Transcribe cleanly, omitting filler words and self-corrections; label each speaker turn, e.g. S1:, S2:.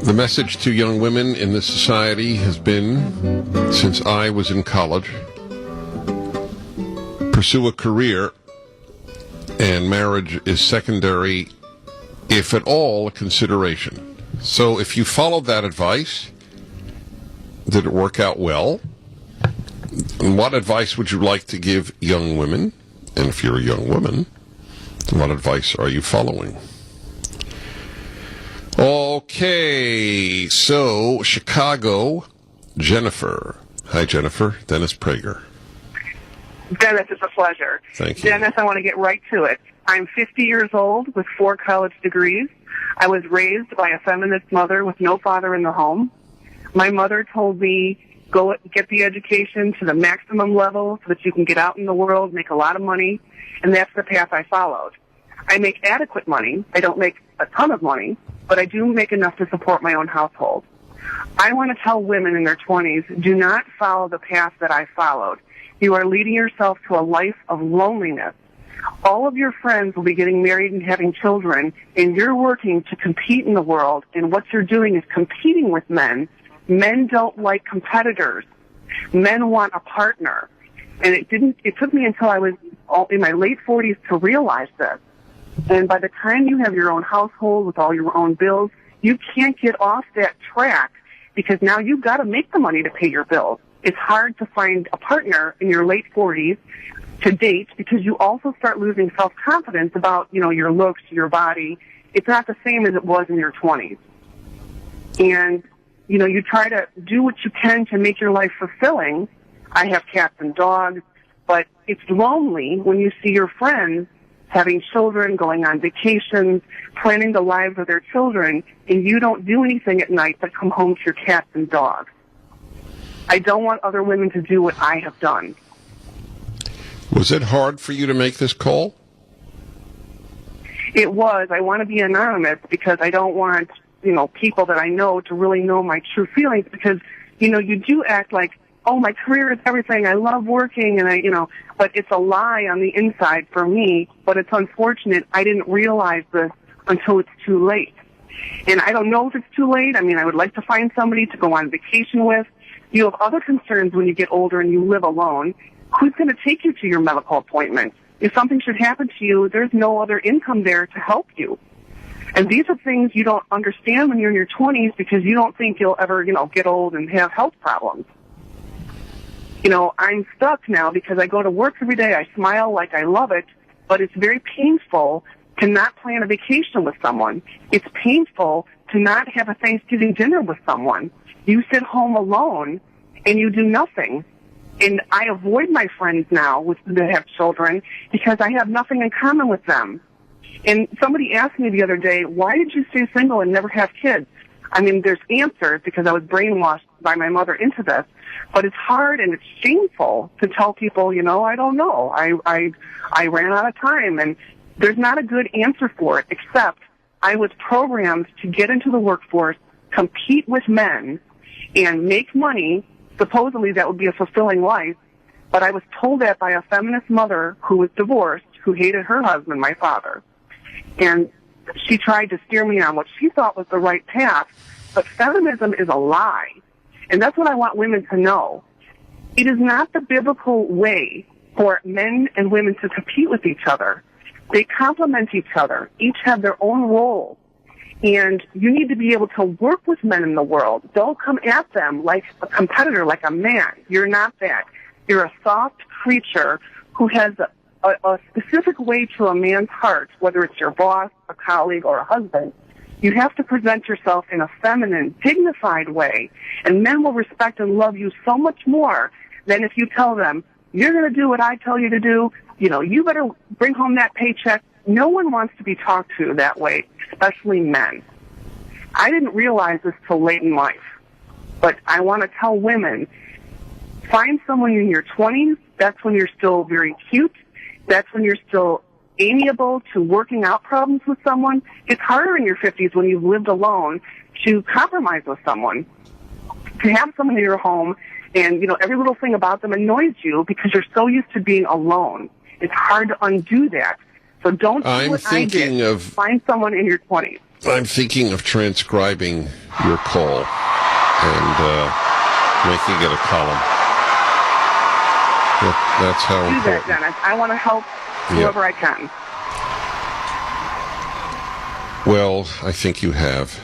S1: The message to young women in this society has been, since I was in college, pursue a career, and marriage is secondary, if at all, a consideration. So if you followed that advice, did it work out well? And what advice would you like to give young women? And if you're a young woman, what advice are you following? Okay, so Chicago, Jennifer. Hi, Jennifer. Dennis Prager.
S2: Dennis, it's a pleasure.
S1: Thank you.
S2: Dennis, I want to get right to it. I'm 50 years old with 4 college degrees. I was raised by a feminist mother with no father in the home. My mother told me, go get the education to the maximum level so that you can get out in the world, make a lot of money, and that's the path I followed. I make adequate money. I don't make a ton of money, but I do make enough to support my own household. I want to tell women in their 20s, do not follow the path that I followed. You are leading yourself to a life of loneliness. All of your friends will be getting married and having children, and you're working to compete in the world, and what you're doing is competing with men. Men don't like competitors. Men want a partner. And it took me until I was in my late 40s to realize this. And by the time you have your own household with all your own bills, you can't get off that track because now you've got to make the money to pay your bills. It's hard to find a partner in your late 40s to date because you also start losing self-confidence about, your looks, your body. It's not the same as it was in your 20s. And, you try to do what you can to make your life fulfilling. I have cats and dogs, but it's lonely when you see your friends having children, going on vacations, planning the lives of their children, and you don't do anything at night but come home to your cats and dogs. I don't want other women to do what I have done.
S1: Was it hard for you to make this call?
S2: It was. I want to be anonymous because I don't want, people that I know to really know my true feelings because, you do act like, oh, my career is everything. I love working, and but it's a lie on the inside for me. But it's unfortunate I didn't realize this until it's too late. And I don't know if it's too late. I would like to find somebody to go on vacation with. You have other concerns when you get older and you live alone. Who's going to take you to your medical appointment? If something should happen to you, there's no other income there to help you. And these are things you don't understand when you're in your 20s because you don't think you'll ever, get old and have health problems. I'm stuck now because I go to work every day. I smile like I love it, but it's very painful to not plan a vacation with someone. It's painful to not have a Thanksgiving dinner with someone. You sit home alone and you do nothing. And I avoid my friends now that have children because I have nothing in common with them. And somebody asked me the other day, why did you stay single and never have kids? There's answers because I was brainwashed by my mother into this. But it's hard and it's shameful to tell people, I don't know. I ran out of time. And there's not a good answer for it, except I was programmed to get into the workforce, compete with men, and make money. Supposedly that would be a fulfilling life. But I was told that by a feminist mother who was divorced, who hated her husband, my father. And she tried to steer me on what she thought was the right path. But feminism is a lie. And that's what I want women to know. It is not the biblical way for men and women to compete with each other. They complement each other. Each have their own role. And you need to be able to work with men in the world. Don't come at them like a competitor, like a man. You're not that. You're a soft creature who has a specific way to a man's heart, whether it's your boss, a colleague, or a husband. You have to present yourself in a feminine, dignified way, and men will respect and love you so much more than if you tell them, you're going to do what I tell you to do, you better bring home that paycheck. No one wants to be talked to that way, especially men. I didn't realize this till late in life, but I want to tell women, find someone in your 20s. That's when you're still very cute. That's when you're still amiable to working out problems with someone. It's harder in your 50s when you've lived alone to compromise with someone. To have someone in your home and, every little thing about them annoys you because you're so used to being alone. It's hard to undo that. So don't do what I did. Find someone in your 20s.
S1: I'm thinking of transcribing your call and making it a column. That's how
S2: Do
S1: important.
S2: that, Dennis. I want to help whoever I can.
S1: Well, I think you have.